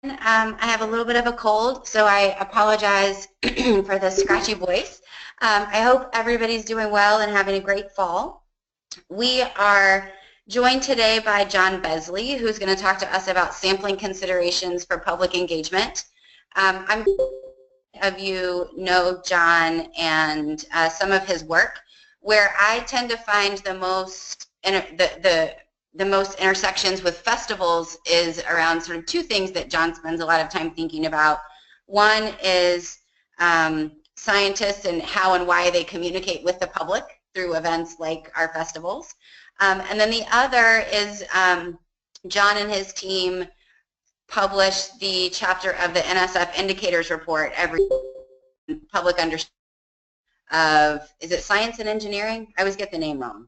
I have a little bit of a cold, so I apologize for the scratchy voice. I hope everybody's doing well and having a great fall. We are joined today by John Besley, who's going to talk to us about sampling considerations for public engagement. I'm of you know John and some of his work, where I tend to find the most the most intersections with festivals is around sort of two things that John spends a lot of time thinking about. One is scientists and how and why they communicate with the public through events like our festivals. And then the other is John and his team publish the chapter of the NSF Indicators Report every public understanding of, is it science and engineering? I always get the name wrong.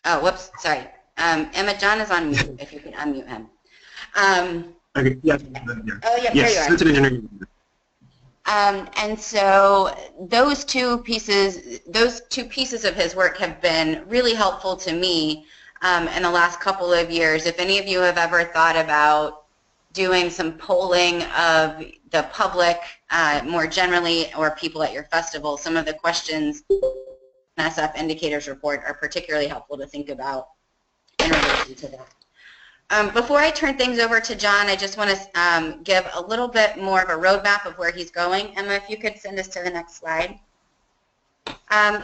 Oh, whoops, sorry. Emma, John is on mute, if you can unmute him. Okay, yeah. Oh, yeah, yes, there you are. Science and engineering. And so those two pieces of his work have been really helpful to me in the last couple of years. If any of you have ever thought about doing some polling of the public more generally, or people at your festival, some of the questions NSF Indicators Report are particularly helpful to think about in relation to that. Before I turn things over to John, I just want to give a little bit more of a roadmap of where he's going. Emma, if you could send us to the next slide.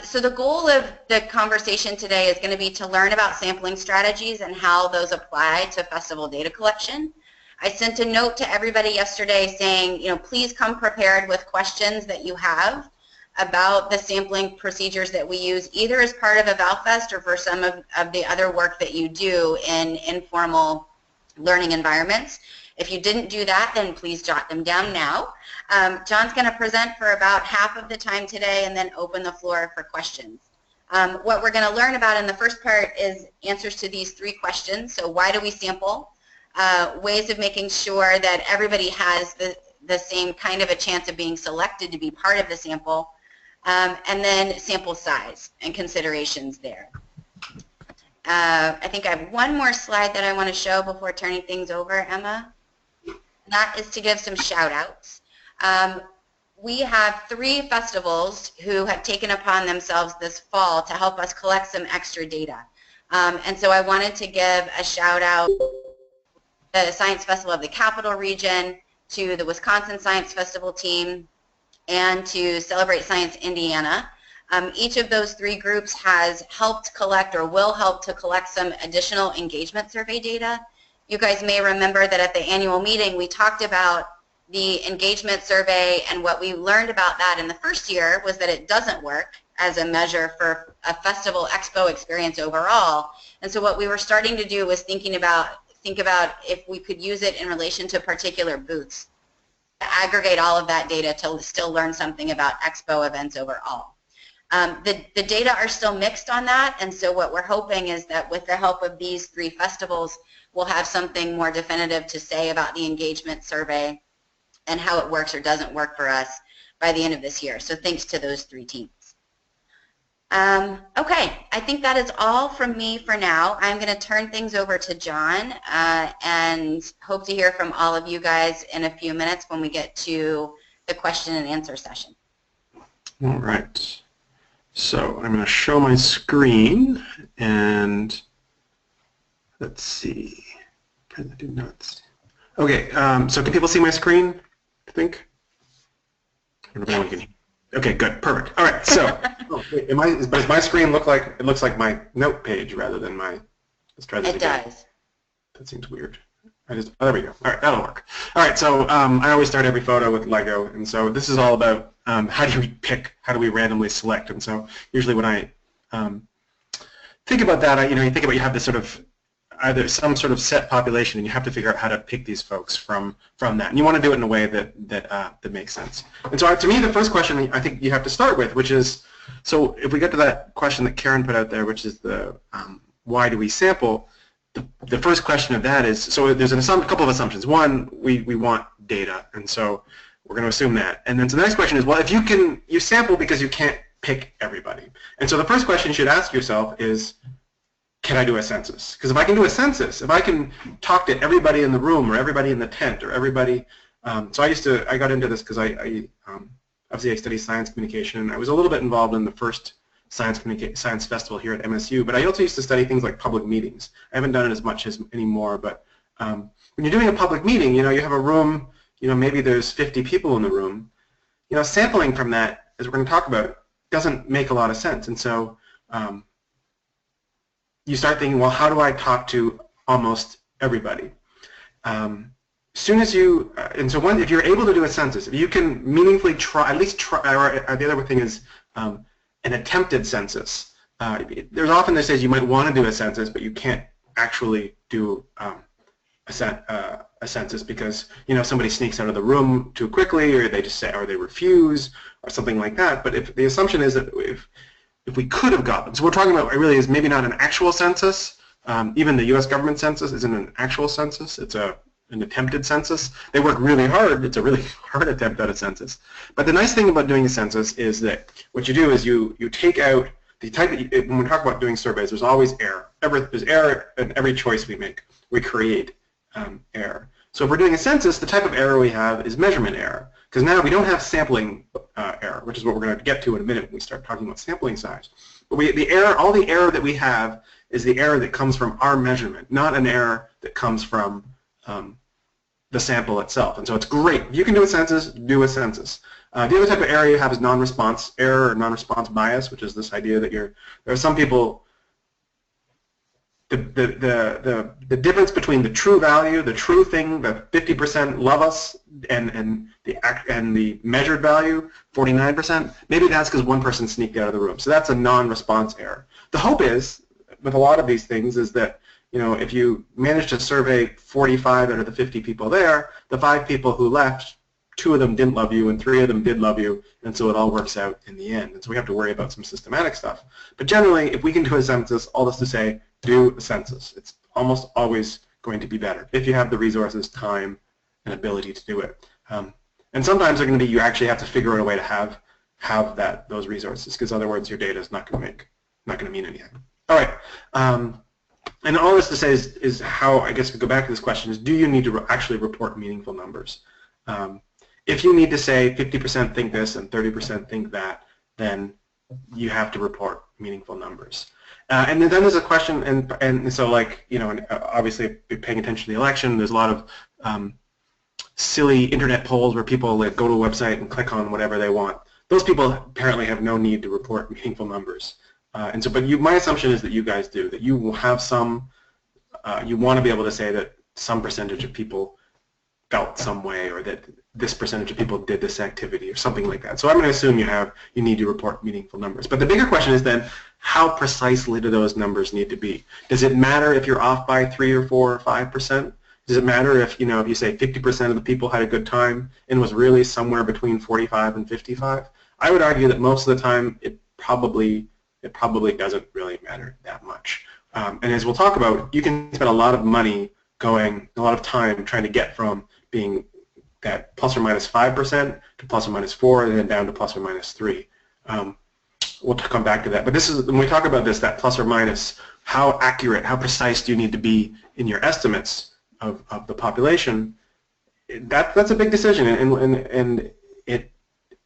So the goal of the conversation today is going to be to learn about sampling strategies and how those apply to festival data collection. I sent a note to everybody yesterday saying, you know, please come prepared with questions that you have about the sampling procedures that we use, either as part of a ValFest or for some of the other work that you do in informal learning environments. If you didn't do that, then please jot them down now. John's going to present for about half of the time today and then open the floor for questions. What we're going to learn about in the first part is answers to these three questions. So why do we sample? Ways of making sure that everybody has the same kind of a chance of being selected to be part of the sample. And then sample size and considerations there. I think I have one more slide that I want to show before turning things over, Emma. And that is to give some shout outs. We have 3 festivals who have taken upon themselves this fall to help us collect some extra data. And so I wanted to give a shout out to the Science Festival of the Capital Region, to the Wisconsin Science Festival team, and to Celebrate Science Indiana. Each of those 3 groups has helped collect or will help to collect some additional engagement survey data. You guys may remember that at the annual meeting we talked about the engagement survey, and what we learned about that in the first year was that it doesn't work as a measure for a festival expo experience overall. And so what we were starting to do was think about if we could use it in relation to particular booths, aggregate all of that data to still learn something about expo events overall. The data are still mixed on that, and so what we're hoping is that with the help of these 3 festivals, we'll have something more definitive to say about the engagement survey and how it works or doesn't work for us by the end of this year. So thanks to those 3 teams. Okay, I think that is all from me for now. I'm going to turn things over to John and hope to hear from all of you guys in a few minutes when we get to the question and answer session. All right. So I'm going to show my screen, and let's see. Can I do nuts? Okay, so can people see my screen, I think? I don't know if anyone can. Okay, good, perfect. All right, so does my screen look like, it looks like my note page rather than my, let's try this again. It does. That seems weird. Oh, there we go. All right, that'll work. All right, so I always start every photo with Lego, and so this is all about how do we randomly select, and so usually when I think about that, you think about you have this sort of either some sort of set population, and you have to figure out how to pick these folks from that, and you want to do it in a way that makes sense. And so to me, the first question I think you have to start with, which is, so if we get to that question that Karen put out there, which is the why do we sample? The first question of that is, so there's a couple of assumptions. One, we want data, and so we're going to assume that. And then so the next question is, well, if you sample because you can't pick everybody. And so the first question you should ask yourself is, can I do a census? Because if I can do a census, if I can talk to everybody in the room or everybody in the tent or everybody, so I got into this because obviously I study science communication. I was a little bit involved in the first science festival here at MSU, but I also used to study things like public meetings. I haven't done it as much anymore, but when you're doing a public meeting, you have a room, maybe there's 50 people in the room. Sampling from that, as we're going to talk about, doesn't make a lot of sense, and so you start thinking, well, how do I talk to almost everybody? Soon as you, if you're able to do a census, if you can meaningfully try, at least try, or the other thing is an attempted census. There's often that says you might want to do a census, but you can't actually do a census because somebody sneaks out of the room too quickly, or they just say, or they refuse, or something like that. But if the assumption is that if we could have got them, so we're talking about really is maybe not an actual census. Even the U.S. government census isn't an actual census. It's an attempted census. They work really hard. It's a really hard attempt at a census. But the nice thing about doing a census is that what you do is you take out the type of, when we talk about doing surveys, there's always error. There's error in every choice we make. We create error. So if we're doing a census, the type of error we have is measurement error. Because now we don't have sampling error, which is what we're going to get to in a minute when we start talking about sampling size. But all the error that we have is the error that comes from our measurement, not an error that comes from the sample itself. And so it's great. If you can do a census, do a census. The other type of error you have is non-response error or non-response bias, which is this idea that there are some people, the difference between the true value, the true thing, the 50% love us, and the measured value, 49%, maybe that's because one person sneaked out of the room. So that's a non-response error. The hope is, with a lot of these things, is that if you manage to survey 45 out of the 50 people there, the 5 people who left, 2 of them didn't love you and 3 of them did love you, and so it all works out in the end. And so we have to worry about some systematic stuff. But generally, if we can do a census, all this to say, do a census. It's almost always going to be better if you have the resources, time, and ability to do it. And sometimes they're going to be you actually have to figure out a way to have those resources, because otherwise your data is not going to mean anything. All right. And all this to say is how, I guess we go back to this question, is do you need to actually report meaningful numbers? If you need to say 50% think this and 30% think that, then you have to report meaningful numbers. And then there's a question, and so obviously paying attention to the election, there's a lot of silly internet polls where people go to a website and click on whatever they want. Those people apparently have no need to report meaningful numbers. But my assumption is that you guys do, that you will have some, you want to be able to say that some percentage of people felt some way, or that this percentage of people did this activity, or something like that. So I'm going to assume you need to report meaningful numbers. But the bigger question is then, how precisely do those numbers need to be? Does it matter if you're off by 3 or 4 or 5%? Does it matter if if you say 50% of the people had a good time and was really somewhere between 45 and 55? I would argue that most of the time it probably doesn't really matter that much. And as we'll talk about, you can spend a lot of money a lot of time trying to get from being that plus or minus 5% to plus or minus 4, and then down to plus or minus 3. We'll come back to that. But this is, when we talk about this, that plus or minus, how accurate, how precise do you need to be in your estimates of the population? That's a big decision, and it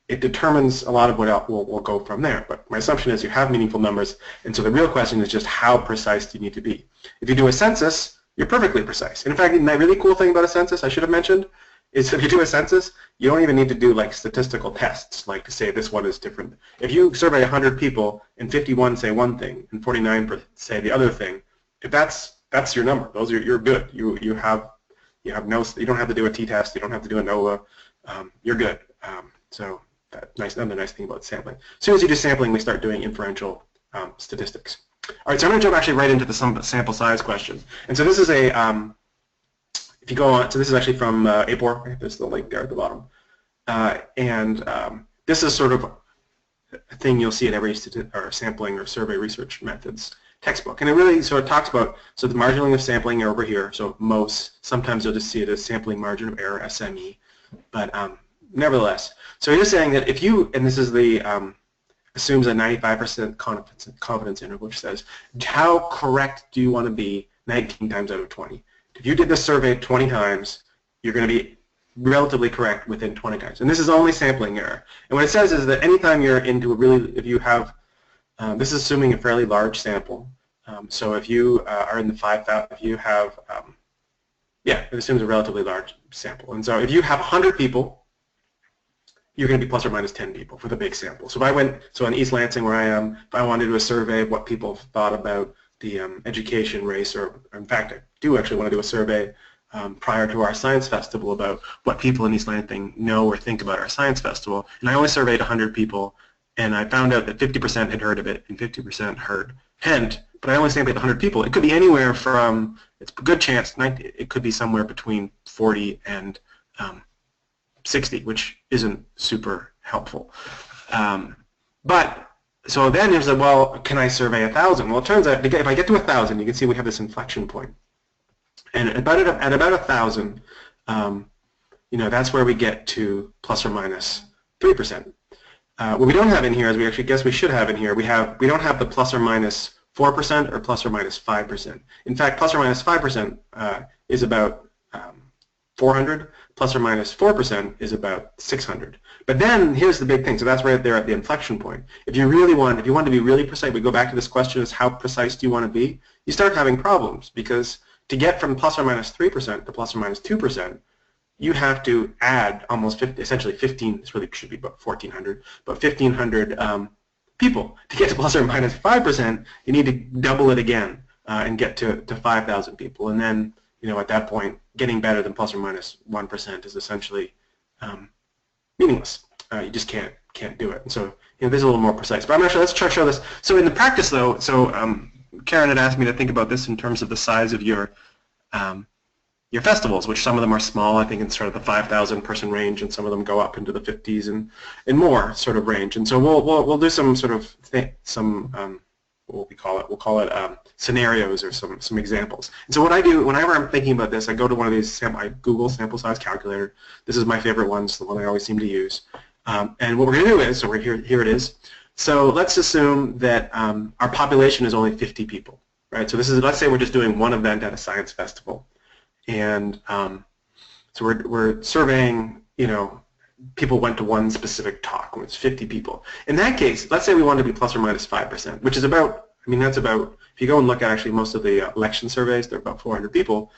determines a lot of what will go from there. But my assumption is you have meaningful numbers, and so the real question is just how precise do you need to be? If you do a census, you're perfectly precise. And in fact, the really cool thing about a census I should have mentioned is if you do a census, you don't even need to do statistical tests, like to say this one is different. If you survey 100 people and 51 say one thing and 49 say the other thing, if that's your number, you're good. You don't have to do a t-test, you don't have to do a NOVA, you're good. So another nice thing about sampling. As soon as you do sampling, we start doing inferential statistics. All right, so I'm going to jump actually right into the sample size question. And so this is if you go on, so this is actually from APOR. There's the link there at the bottom. This is sort of a thing you'll see at every sampling or survey research methods textbook. And it really sort of talks about, so the margining of sampling over here, so MOS, sometimes you'll just see it as sampling margin of error, SME. But nevertheless, so you're saying that if you, and this is the assumes a 95% confidence interval, which says, how correct do you want to be 19 times out of 20? If you did this survey 20 times, you're going to be relatively correct within 20 times. And this is only sampling error. And what it says is that anytime you're into a really, if you have, this is assuming a fairly large sample. So if you are in the 5,000, if you have, yeah, it assumes a relatively large sample. And so if you have 100 people, you're going to be plus or minus 10 people for the big sample. So if I went, so in East Lansing where I am, if I wanted to do a survey of what people thought about the education race, or in fact I do actually want to do a survey prior to our science festival about what people in East Lansing know or think about our science festival, and I only surveyed 100 people, and I found out that 50% had heard of it and 50% hadn't, but I only sampled 100 people. It could be anywhere from, it's a good chance, it could be somewhere between 40 and 60, which isn't super helpful. But so then there's a, well, can I survey 1,000? Well, it turns out if I get to 1,000, you can see we have this inflection point. And at about 1,000, you know, that's where we get to plus or minus 3%. What we don't have in here, as we actually guess we should have in here, we don't have the plus or minus 4% or plus or minus 5%. In fact, plus or minus 5% is about 400. Plus or minus 4% is about 600. But then here's the big thing. So that's right there at the inflection point. If you really want, if you want to be really precise, we go back to this question: is how precise do you want to be? You start having problems, because to get from plus or minus 3% to plus or minus 2%, you have to add almost 50, essentially 15. This really should be about 1,400, but 1,500 people. To get to plus or minus 5%, you need to double it again and get to 5,000 people, and then, you know, at that point, getting better than plus or minus 1% is essentially meaningless. You just can't do it. And so, you know, this is a little more precise. But I'm not sure. Let's try to show this. So in the practice, though, so Karen had asked me to think about this in terms of the size of your festivals, which some of them are small. I think in sort of the 5,000 person range, and some of them go up into the 50s and more sort of range. And so we'll do some sort of what we call it. We'll call it scenarios or some examples. And so what I do whenever I'm thinking about this, I go to one of these. I Google sample size calculator. This is my favorite one. It's the one I always seem to use. And what we're going to do is, so we're here it is. So let's assume that our population is only 50 people, right? So this is, let's say we're just doing one event at a science festival, and so we're surveying, you know, people went to one specific talk, and it's 50 people. In that case, let's say we want to be plus or minus 5%, which is about, I mean, that's about, if you go and look at actually most of the election surveys, they're about 400 people,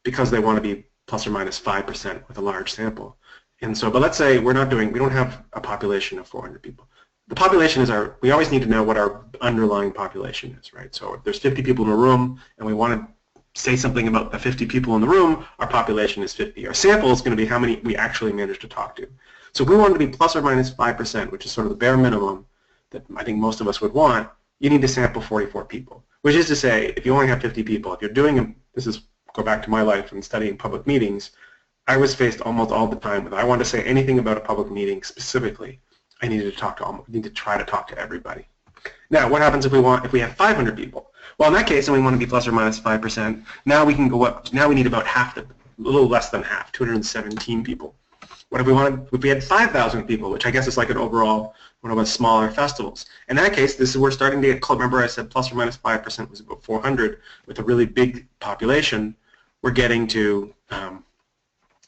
because they want to be plus or minus 5% with a large sample. And so, but let's say we don't have a population of 400 people. The population is we always need to know what our underlying population is, right? So if there's 50 people in a room and we want to say something about the 50 people in the room, our population is 50. Our sample is going to be how many we actually managed to talk to. So if we wanted to be plus or minus 5%, which is sort of the bare minimum that I think most of us would want, you need to sample 44 people, which is to say, if you only have 50 people, if you're doing, go back to my life and studying public meetings, I was faced almost all the time with, I wanted to say anything about a public meeting specifically, I needed to try to talk to everybody. Now, what happens if we have 500 people? Well, in that case, and we want to be plus or minus 5%, now we can go up, now we need about half, a little less than half, 217 people. What if we had 5,000 people, which I guess is like an overall, one of the smaller festivals. In that case, we're starting to get close. Remember I said plus or minus 5% was about 400. With a really big population, we're getting to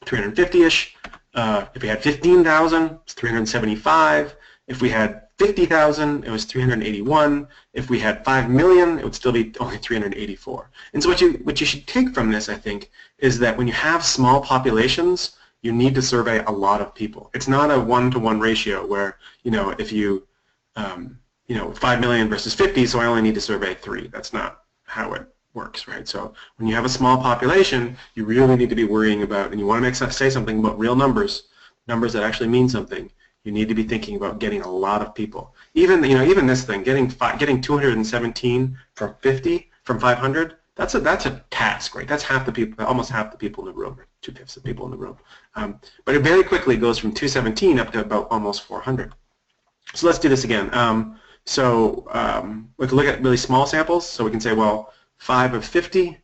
350-ish. If we had 15,000, it's 375. If we had 50,000, it was 381. If we had 5 million, it would still be only 384. And so what you should take from this, I think, is that when you have small populations, you need to survey a lot of people. It's not a one-to-one ratio where, you know, if you, 5 million versus 50, so I only need to survey 3. That's not how it works, right? So when you have a small population, you really need to be worrying about, and you want to say something about real numbers that actually mean something. You need to be thinking about getting a lot of people. Even this thing, getting 217 from 500, that's a task, right? That's half the people, almost half the people in the room, or 2/5 of the people in the room. But it very quickly goes from 217 up to about almost 400. So let's do this again. We can look at really small samples. So we can say, well, 5 of 50.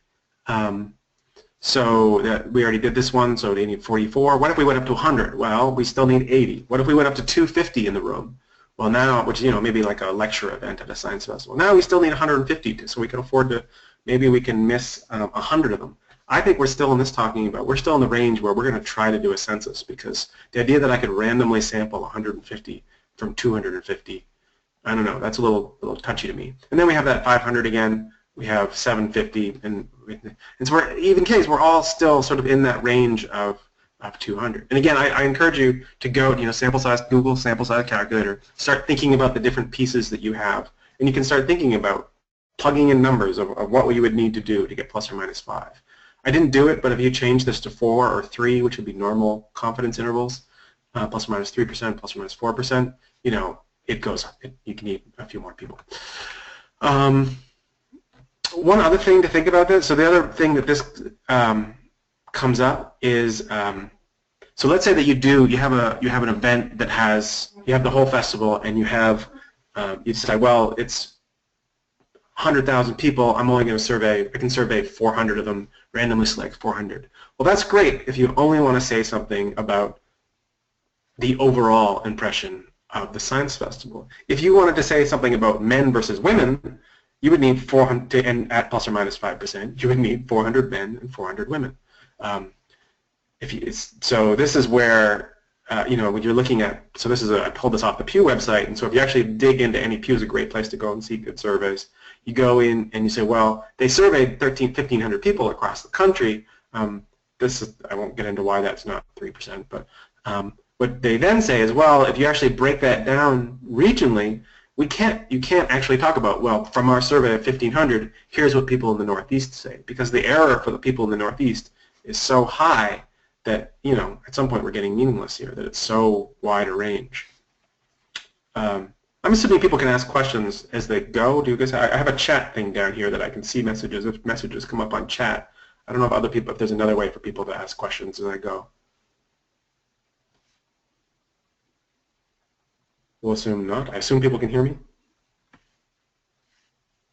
So we already did this one, so they need 44. What if we went up to 100? Well, we still need 80. What if we went up to 250 in the room? Well, now, which maybe like a lecture event at a science festival. Now we still need 150, so we can afford to. Maybe we can miss 100 of them. I think we're still in this talking about. We're still in the range where we're going to try to do a census, because the idea that I could randomly sample 150 from 250, I don't know. That's a little touchy to me. And then we have that 500 again. We have 750, and so we're, even case, we're all still sort of in that range of 200. And again, I encourage you to go, sample size, Google sample size calculator, start thinking about the different pieces that you have, and you can start thinking about plugging in numbers of what you would need to do to get plus or minus 5. I didn't do it, but if you change this to 4 or 3, which would be normal confidence intervals, plus or minus 3%, plus or minus 4%, it goes up. You can need a few more people. One other thing to think about this, so the other thing that this comes up is, so let's say that you have an event that you have the whole festival, and you have, you decide, well, it's 100,000 people, I'm only going to I can survey 400 of them, randomly select 400. Well, that's great if you only want to say something about the overall impression of the science festival. If you wanted to say something about men versus women, you would need 400, and at plus or minus 5%, you would need 400 men and 400 women. So this is where, when you're looking at, so this is I pulled this off the Pew website, and so if you actually dig into any, Pew is a great place to go and see good surveys. You go in and you say, well, they surveyed 1,500 people across the country. I won't get into why that's not 3%, but what they then say is, well, if you actually break that down regionally, you can't actually talk about, well, from our survey of 1,500, here's what people in the Northeast say, because the error for the people in the Northeast is so high that, at some point we're getting meaningless here, that it's so wide a range. I'm assuming people can ask questions as they go. Do you guys? I have a chat thing down here that I can see messages. If messages come up on chat, I don't know if there's another way for people to ask questions as I go. We'll assume not. I assume people can hear me.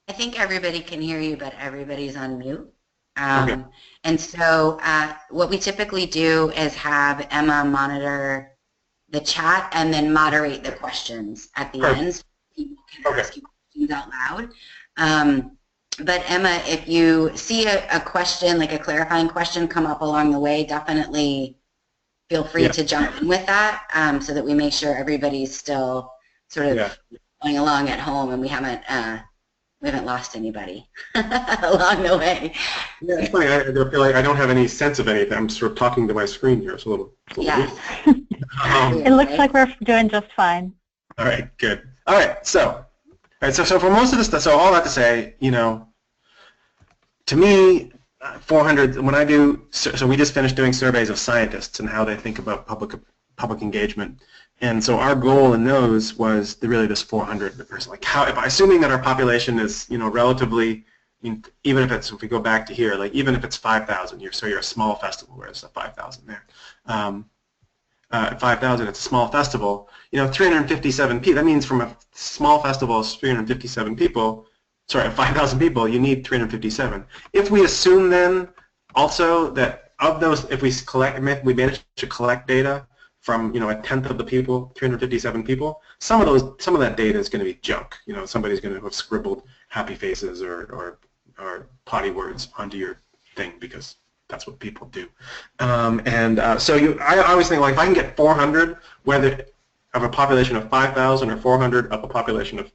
I think everybody can hear you, but everybody's on mute. Okay. And so what we typically do is have Emma monitor the chat and then moderate the questions at the end, so people can ask you questions out loud. But Emma, if you see a question, like a clarifying question, come up along the way, definitely feel free to jump in with that, so that we make sure everybody's still sort of going along at home, and we haven't lost anybody along the way. Yeah, it's funny. I feel like I don't have any sense of anything. I'm sort of talking to my screen here. It's a little weird. It looks like we're doing just fine. All right, good. All right, so for most of this stuff, so all that to say, to me, 400. When I do, so we just finished doing surveys of scientists and how they think about public engagement, and so our goal in those was really this 400 person. Like, assuming that our population is, relatively, even if we go back to here, like even if it's 5,000, you're a small festival, where it's a 5,000 there. 5,000, it's a small festival. 357 people. That means from a small festival of 357 people, 5,000 people, you need 357. If we assume then also that of those, if we manage to collect data from a tenth of the people, 357 people, some of that data is going to be junk. Somebody's going to have scribbled happy faces or potty words onto your thing because that's what people do. I always think, like, if I can get 400, whether of a population of 5,000 or 400 of a population of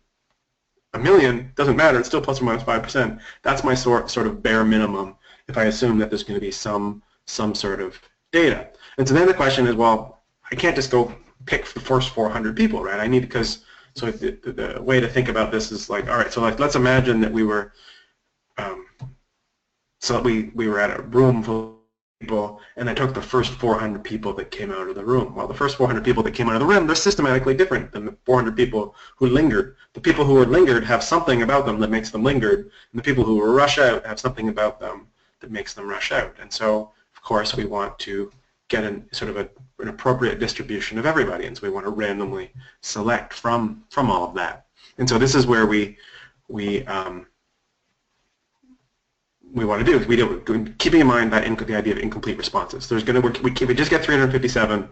1 million, doesn't matter. It's still plus or minus 5%. That's my sort of bare minimum if I assume that there's going to be some sort of data. And so then the question is, well, I can't just go pick the first 400 people, right? I need, because so the way to think about this is like, all right, so like let's imagine that we were we were at a room full of people, and I took the first 400 people that came out of the room. Well, the first 400 people that came out of the room, they're systematically different than the 400 people who lingered. The people who were lingered have something about them that makes them lingered, and the people who were rush out have something about them that makes them rush out. And so, of course, we want to get an appropriate distribution of everybody, and so we want to randomly select from all of that. And so this is where we want to do, keeping in mind that the idea of incomplete responses. There's going to, if we just get 357,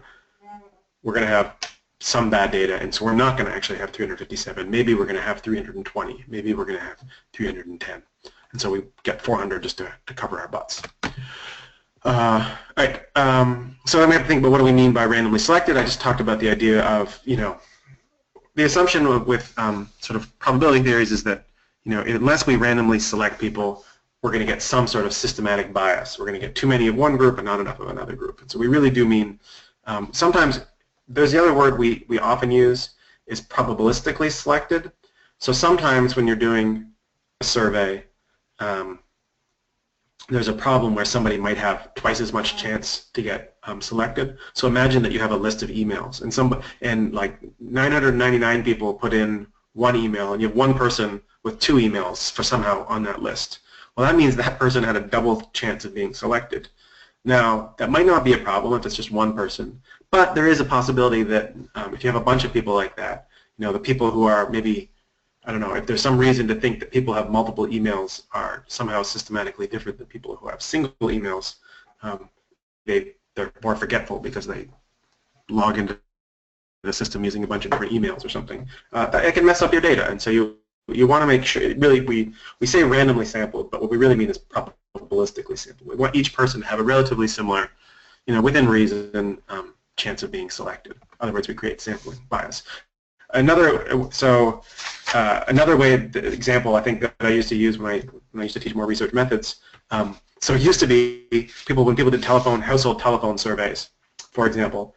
we're going to have some bad data, and so we're not going to actually have 357. Maybe we're going to have 320. Maybe we're going to have 310. And so we get 400 just to cover our butts. All right. So then we have to think about what do we mean by randomly selected. I just talked about the idea of, the assumption with sort of probability theories is that, unless we randomly select people, we're going to get some sort of systematic bias. We're going to get too many of one group and not enough of another group. And so we really do mean, sometimes there's the other word we often use is probabilistically selected. So sometimes when you're doing a survey, there's a problem where somebody might have twice as much chance to get selected. So imagine that you have a list of emails, and like 999 people put in one email, and you have one person with 2 emails for somehow on that list. Well, that means that person had a double chance of being selected. Now, that might not be a problem if it's just one person, but there is a possibility that if you have a bunch of people like that, the people who are maybe, I don't know, if there's some reason to think that people have multiple emails are somehow systematically different than people who have single emails, they're more forgetful because they log into the system using a bunch of different emails or something. It can mess up your data, and so you want to make sure, really, we say randomly sampled, but what we really mean is probabilistically sampled. We want each person to have a relatively similar, within reason, chance of being selected. In other words, we create sampling bias. Another way, example I think that I used to use when I used to teach more research methods. So it used to be when people did household telephone surveys, for example,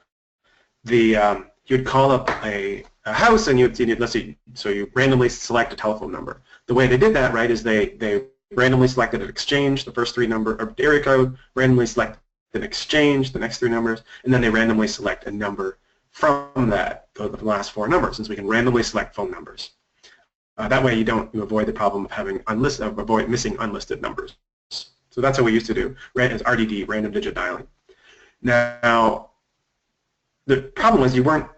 you'd call up a house and you randomly select a telephone number. The way they did that, right, is they randomly selected an exchange, the first 3 number of area code, randomly select an exchange, the next 3 numbers, and then they randomly select a number from that, the last 4 numbers, since we can randomly select phone numbers. That way you avoid the problem of having missing unlisted numbers. So that's what we used to do, as RDD, random digit dialing. Now, the problem was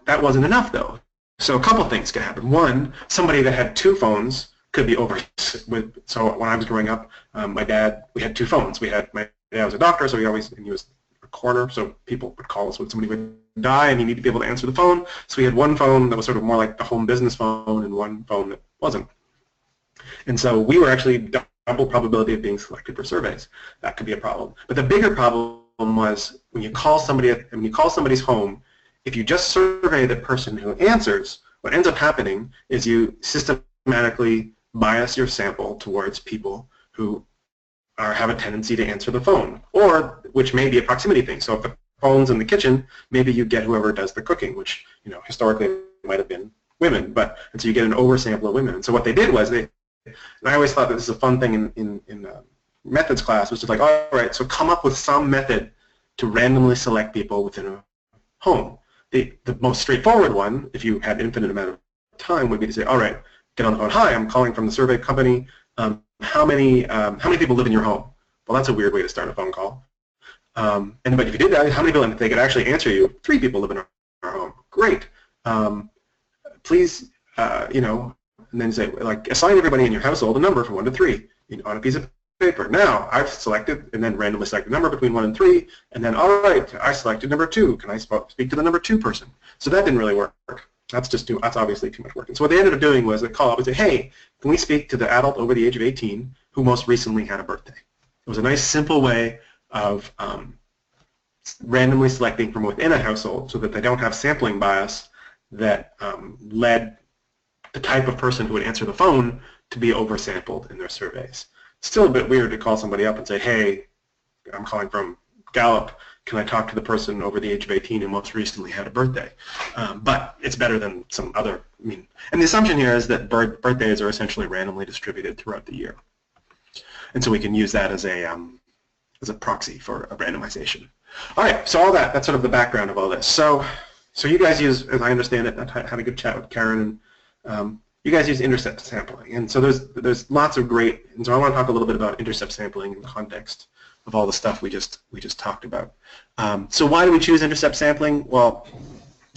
that wasn't enough though. So a couple things could happen. One, somebody that had 2 phones could be so when I was growing up, we had 2 phones. My dad was a doctor, so he was a coroner, so people would call us when somebody would die and he needed to be able to answer the phone. So we had one phone that was sort of more like the home business phone and one phone that wasn't. And so we were actually double probability of being selected for surveys. That could be a problem. But the bigger problem was when you call somebody's home, if you just survey the person who answers, what ends up happening is you systematically bias your sample towards people who have a tendency to answer the phone, or which may be a proximity thing. So if the phone's in the kitchen, maybe you get whoever does the cooking, which historically might have been women, and so you get an oversample of women. And so what they did was and I always thought that this is a fun thing in methods class, was just like, all right, so come up with some method to randomly select people within a home. The most straightforward one, if you had infinite amount of time, would be to say, all right, get on the phone. Hi, I'm calling from the survey company. How many people live in your home? Well, that's a weird way to start a phone call. But if you did that, how many people, and if they could actually answer you, 3 people live in our home. Great. Please, and then say, like, assign everybody in your household a number from 1 to 3 on a piece of paper. Now, I've selected, and then randomly select a number between 1 and 3, and then, all right, I selected number 2. Can I speak to the number 2 person? So that didn't really work. That's obviously too much work. And so what they ended up doing was they call up and say, hey, can we speak to the adult over the age of 18 who most recently had a birthday? It was a nice, simple way of randomly selecting from within a household so that they don't have sampling bias that led the type of person who would answer the phone to be oversampled in their surveys. Still a bit weird to call somebody up and say, hey, I'm calling from Gallup. Can I talk to the person over the age of 18 who most recently had a birthday? But it's better than some other, and the assumption here is that birthdays are essentially randomly distributed throughout the year. And so we can use that as a proxy for a randomization. All right, so all that's sort of the background of all this. So you guys use, as I understand it, I had a good chat with Karen, and you guys use intercept sampling. And so there's lots of great, and so I want to talk a little bit about intercept sampling in the context of all the stuff we just talked about. So why do we choose intercept sampling? Well,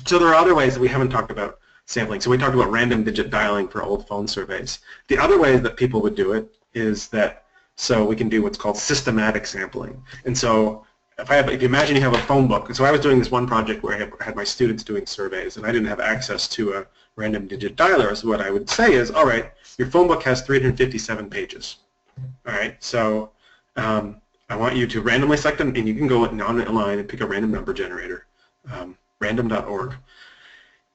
so there are other ways that we haven't talked about sampling. So we talked about random digit dialing for old phone surveys. The other way that people would do it is that, so we can do what's called systematic sampling. And so if you imagine you have a phone book, so I was doing this one project where I had my students doing surveys, and I didn't have access to a random digit dialer. So what I would say is, all right, your phone book has 357 pages. All right, so I want you to randomly select them, and you can go on a line and pick a random number generator, random.org,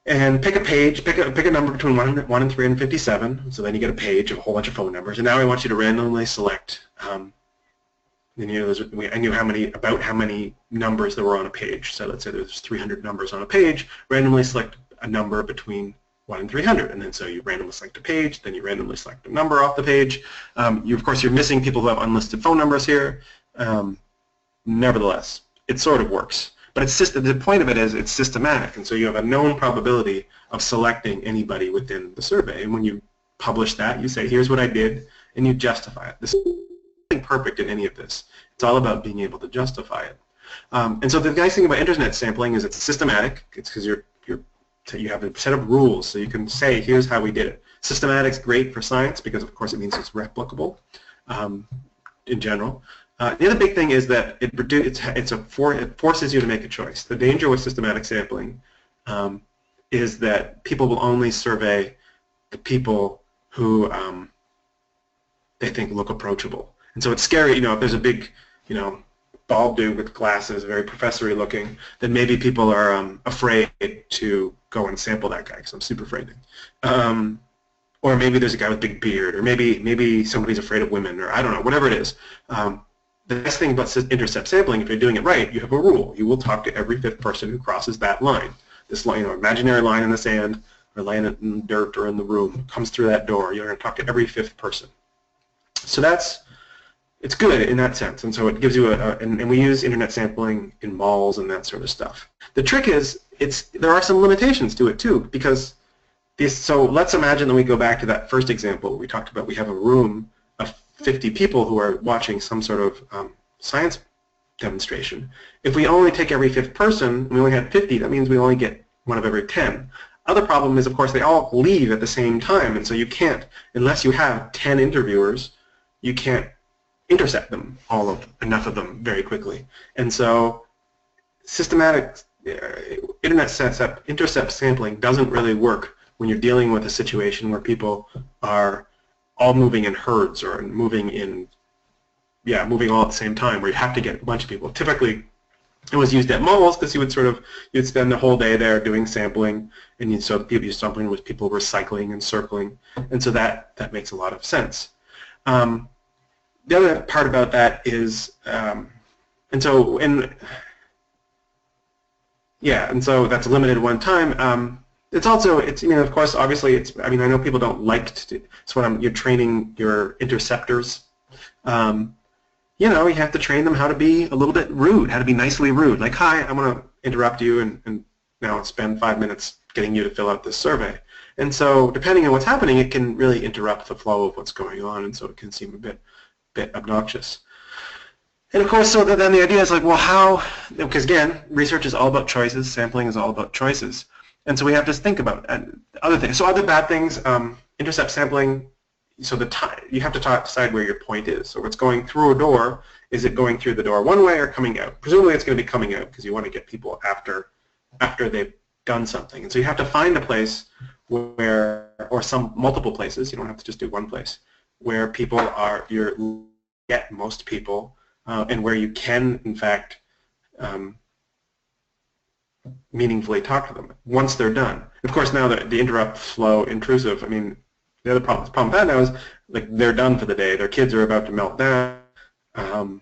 and pick a page, pick a number between 1 and 357. So then you get a page of a whole bunch of phone numbers, and now I want you to randomly select. I knew how many numbers there were on a page. So let's say there's 300 numbers on a page. Randomly select a number between 1 and 300, and then so you randomly select a page. Then you randomly select a number off the page. Of course, you're missing people who have unlisted phone numbers here. Nevertheless, it sort of works. But it's just the point of it is it's systematic, and so you have a known probability of selecting anybody within the survey. And when you publish that, you say, "Here's what I did," and you justify it. This perfect in any of this. It's all about being able to justify it. And so the nice thing about internet sampling is it's systematic. It's because you have a set of rules, so you can say, here's how we did it. Systematic's great for science because, of course, it means it's replicable in general. The other big thing is that it forces you to make a choice. The danger with systematic sampling is that people will only survey the people who they think look approachable. And so it's scary, if there's a big, bald dude with glasses, very professory looking, then maybe people are afraid to go and sample that guy because I'm super afraid. Or maybe there's a guy with a big beard, or maybe somebody's afraid of women, or I don't know, whatever it is. The nice thing about intercept sampling, if you're doing it right, you have a rule. You will talk to every fifth person who crosses that line. This line, imaginary line in the sand, or line in dirt or in the room, comes through that door. You're going to talk to every fifth person. So it's good in that sense, and so it gives you and we use internet sampling in malls and that sort of stuff. The trick is, there are some limitations to it too, because so let's imagine that we go back to that first example we talked about. We have a room of 50 people who are watching some sort of science demonstration. If we only take every fifth person, and we only had 50, that means we only get one of every 10. Other problem is, of course, they all leave at the same time, and so you can't, unless you have 10 interviewers, you can't intercept them, enough of them very quickly. And so systematic intercept sampling doesn't really work when you're dealing with a situation where people are all moving in herds or moving all at the same time, where you have to get a bunch of people. Typically, it was used at malls because you'd spend the whole day there doing sampling, and so you're sampling with people recycling and circling, and so that makes a lot of sense. The other part about that is, and so that's limited one time. It's also, of course, obviously, I know people don't like to do. It's when you're training your interceptors. You have to train them how to be a little bit rude, how to be nicely rude. Like, hi, I'm going to interrupt you and now spend 5 minutes getting you to fill out this survey. And so, depending on what's happening, it can really interrupt the flow of what's going on, and so it can seem a bit obnoxious. And of course, so then the idea is like, well, how? Because again, research is all about choices. Sampling is all about choices, and so we have to think about other things. So other bad things, intercept sampling. So you have to decide where your point is. So if it's going through a door, is it going through the door one way or coming out? Presumably, it's going to be coming out because you want to get people after they've done something. And so you have to find a place where, or multiple places. You don't have to just do one place, where people get most people, and where you can, in fact, meaningfully talk to them once they're done. Of course, now the interrupt flow intrusive, the other problem with that now is, like, they're done for the day, their kids are about to melt down, and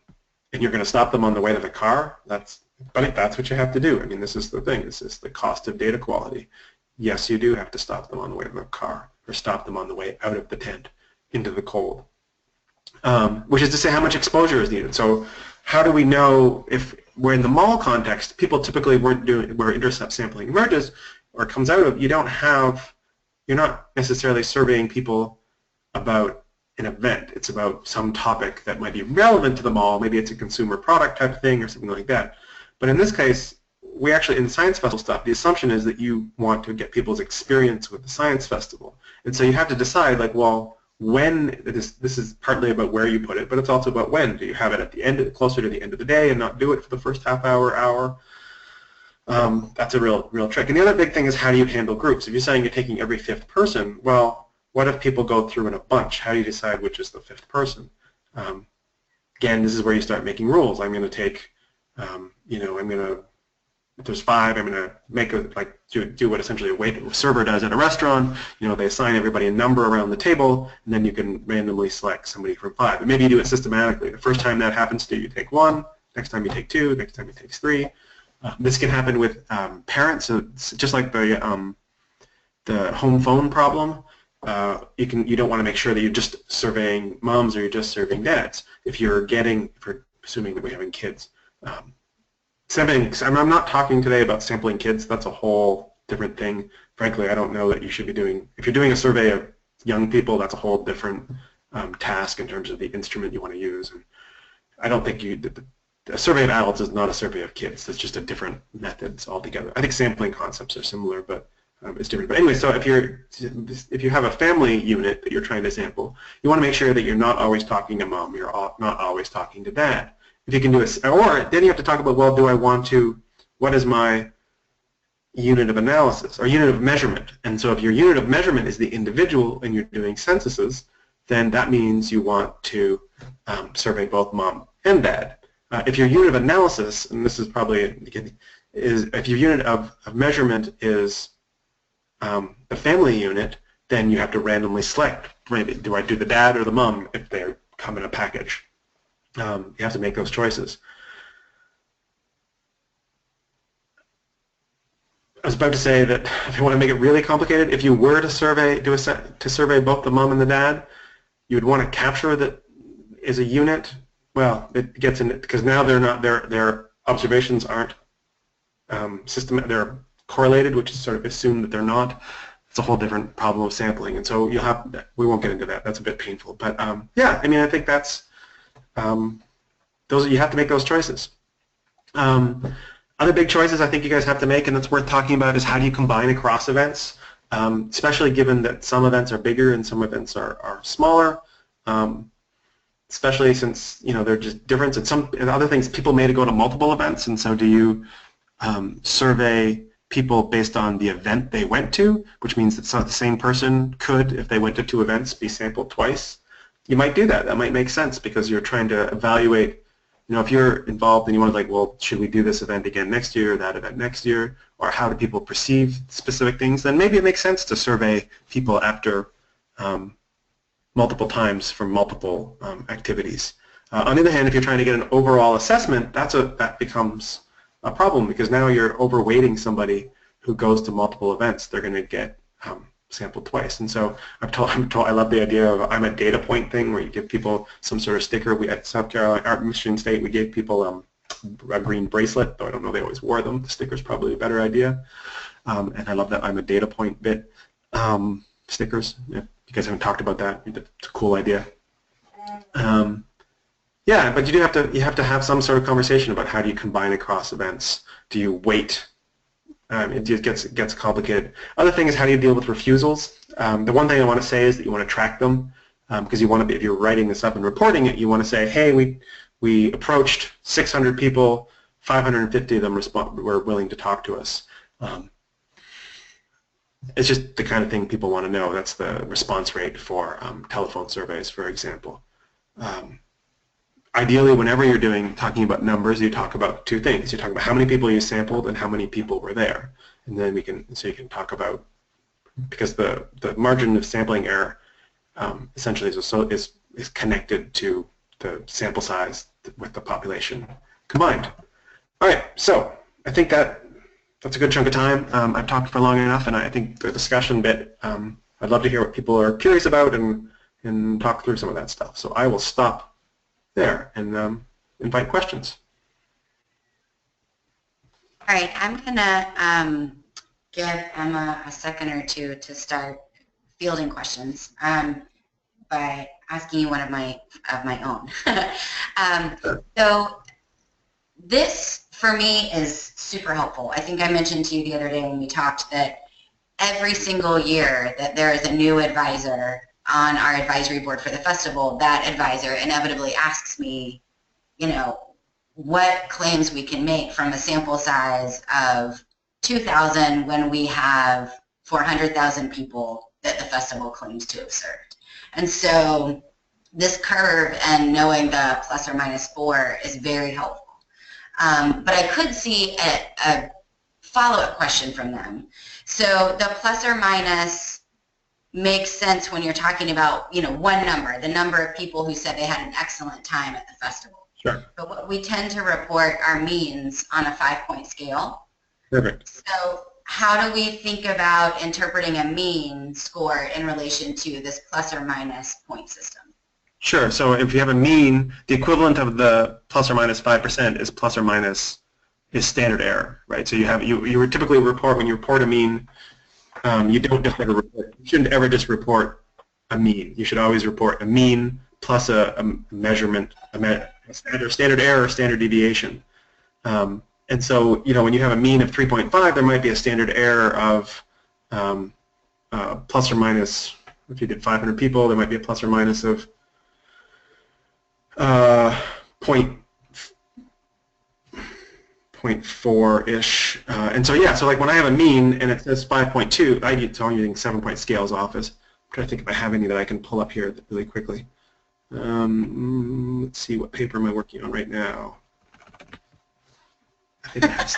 you're going to stop them on the way to the car. But that's what you have to do. This is the thing. This is the cost of data quality. Yes, you do have to stop them on the way to the car, or stop them on the way out of the tent into the cold, which is to say how much exposure is needed. So how do we know if we're in the mall context, people typically weren't doing, where intercept sampling emerges or comes out of, you're not necessarily surveying people about an event. It's about some topic that might be relevant to the mall. Maybe it's a consumer product type of thing or something like that. But in this case, we actually, in the science festival stuff, the assumption is that you want to get people's experience with the science festival. And so you have to decide, like, well, when, this is partly about where you put it, but it's also about when. Do you have it at the end, closer to the end of the day and not do it for the first half hour? That's a real trick. And the other big thing is, how do you handle groups? If you're saying you're taking every fifth person, well, what if people go through in a bunch? How do you decide which is the fifth person? Again, this is where you start making rules. I'm going to take, if there's 5, I'm going to make do what essentially a server does at a restaurant. They assign everybody a number around the table, and then you can randomly select somebody from 5. And maybe you do it systematically. The first time that happens to you, take 1. Next time you take 2. Next time you take 3. This can happen with parents. So it's just like the home phone problem. You don't want to make sure that you're just surveying moms or you're just surveying dads. If you're assuming that we're having kids. Sampling, I'm not talking today about sampling kids. That's a whole different thing. Frankly, I don't know that you should be doing, if you're doing a survey of young people, that's a whole different task in terms of the instrument you want to use. And I don't think a survey of adults is not a survey of kids. It's just a different methods altogether. I think sampling concepts are similar, but it's different. But anyway, so if you have a family unit that you're trying to sample, you want to make sure that you're not always talking to mom. You're not always talking to dad. If you can do it, or then you have to talk about, well, what is my unit of analysis or unit of measurement? And so if your unit of measurement is the individual and you're doing censuses, then that means you want to survey both mom and dad. If your unit of analysis, and this is probably, if your unit of measurement is the family unit, then you have to randomly select, maybe, do I do the dad or the mom if they come in a package? You have to make those choices. I was about to say that if you want to make it really complicated, if you were to survey both the mom and the dad, you would want to capture that as a unit. Well, it gets in it because now their observations aren't they're correlated, which is sort of assumed that they're not. It's a whole different problem of sampling, and so we won't get into that. That's a bit painful, but yeah, I mean, I think that's you have to make those choices. Other big choices I think you guys have to make, and that's worth talking about, is how do you combine across events, especially given that some events are bigger and some events are smaller, especially since they're just different. And other things, people may go to multiple events, and so do you survey people based on the event they went to, which means that the same person could, if they went to 2 events, be sampled twice. You might do that. That might make sense because you're trying to evaluate, if you're involved and you want to well, should we do this event again next year, that event next year, or how do people perceive specific things, then maybe it makes sense to survey people after multiple times for multiple activities. On the other hand, if you're trying to get an overall assessment, that becomes a problem because now you're overweighting somebody who goes to multiple events. They're going to get sampled twice. And so I love the idea of I'm a data point thing where you give people some sort of sticker. We at South Carolina, Michigan State, we gave people a green bracelet, though I don't know they always wore them. The sticker's probably a better idea. And I love that I'm a data point bit. Stickers, yeah, you guys haven't talked about that. It's a cool idea. Yeah, but you have to have some sort of conversation about how do you combine across events. Do you wait? It gets complicated. Other thing is, how do you deal with refusals? The one thing I want to say is that you want to track them because you want to be, if you're writing this up and reporting it, you want to say, hey, we approached 600 people, 550 of them were willing to talk to us. It's just the kind of thing people want to know. That's the response rate for telephone surveys, for example. Ideally, whenever you're talking about numbers, you talk about 2 things. You talk about how many people you sampled and how many people were there, and then you can talk about, because the margin of sampling error essentially is connected to the sample size with the population combined. All right, so I think that's a good chunk of time. I've talked for long enough, and I think the discussion bit, I'd love to hear what people are curious about and talk through some of that stuff. So I will stop there and invite questions. All right, I'm gonna give Emma a second or two to start fielding questions by asking you one of my own. So this, for me, is super helpful. I think I mentioned to you the other day when we talked that every single year that there is a new advisor on our advisory board for the festival, that advisor inevitably asks me, you know, what claims we can make from a sample size of 2,000 when we have 400,000 people that the festival claims to have served. And so this curve and knowing the plus or minus 4 is very helpful. But I could see a follow-up question from them. So the plus or minus makes sense when you're talking about, you know, one number, the number of people who said they had an excellent time at the festival. Sure. But what we tend to report are means on a 5-point scale. Perfect. So how do we think about interpreting a mean score in relation to this plus or minus point system? Sure. So if you have a mean, the equivalent of the plus or minus 5% is plus or minus is standard error, right? So you would typically report, when you report a mean, you don't just ever report, you shouldn't ever just report a mean. You should always report a mean plus a measurement, a standard error, standard deviation. And so, you know, when you have a mean of 3.5, there might be a standard error of plus or minus, if you did 500 people, there might be a plus or minus of 0.4-ish. And so, yeah, so like when I have a mean and it says 5.2, so I'm using 7-point scales office. I'm trying to think if I have any that I can pull up here really quickly. Let's see, what paper am I working on right now? I think that's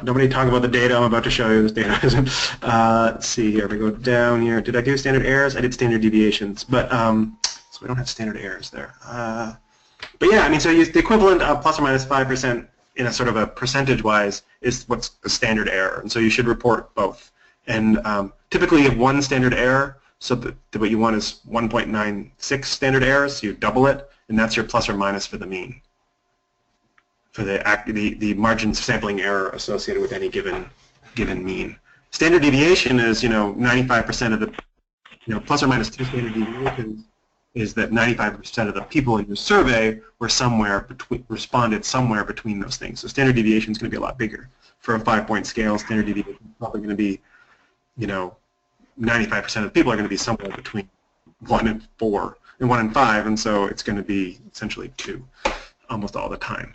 nobody talk about the data I'm about to show you. This data isn't. Let's see here. If we go down here, did I do standard errors? I did standard deviations, but so we don't have standard errors there. But yeah, I mean, so the equivalent of plus or minus 5% in a sort of a percentage-wise is what's the standard error, and so you should report both. And typically, you have one standard error, so what you want is 1.96 standard errors. So you double it, and that's your plus or minus for the mean, for the margin sampling error associated with any given mean. Standard deviation is, you know, 95% of the, you know, plus or minus 2 standard deviations is that 95% of the people in your survey were responded somewhere between those things. So standard deviation is going to be a lot bigger. For a 5-point scale, standard deviation is probably going to be, you know, 95% of the people are going to be somewhere between 1 and 4 and 1 and 5, and so it's going to be essentially 2 almost all the time.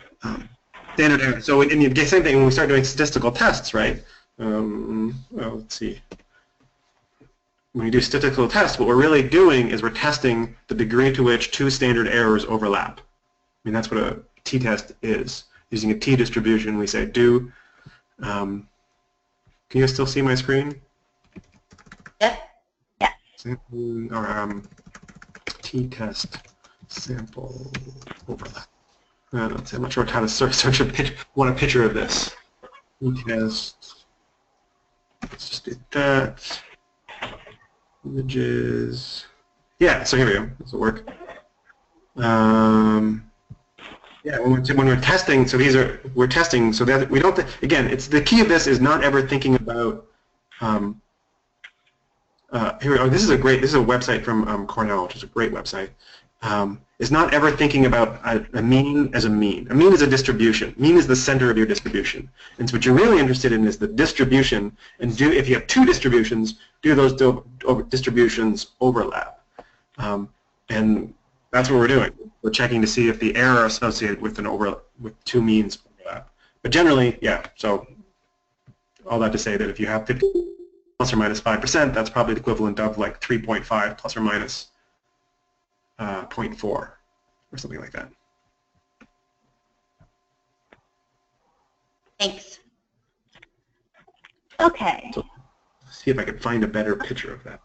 Standard error. So in the same thing when we start doing statistical tests, right? Well, let's see. When you do statistical tests, what we're really doing is we're testing the degree to which 2 standard errors overlap. I mean, that's what a t-test is. Using a t-distribution, we say do. Can you still see my screen? Yep. Yeah. Sample, or t-test sample overlap. Let's see, I'm not sure how to search want a picture of this. T-test. Let's just do that. Images. Yeah, so here we go. This will work. Yeah, when we're testing, so we're testing so that we don't, again, it's the key of this is not ever thinking about, here we go. This is a website from Cornell, which is a great website. Is not ever thinking about a mean as a mean. A mean is a distribution. Mean is the center of your distribution. And so what you're really interested in is the distribution, and if you have 2 distributions, do those distributions overlap? And that's what we're doing. We're checking to see if the error associated with with 2 means overlap. But generally, yeah, so all that to say that if you have 50 plus or minus 5%, that's probably the equivalent of like 3.5 plus or minus 0.4 or something like that. Thanks. Okay. So, see if I can find a better picture of that.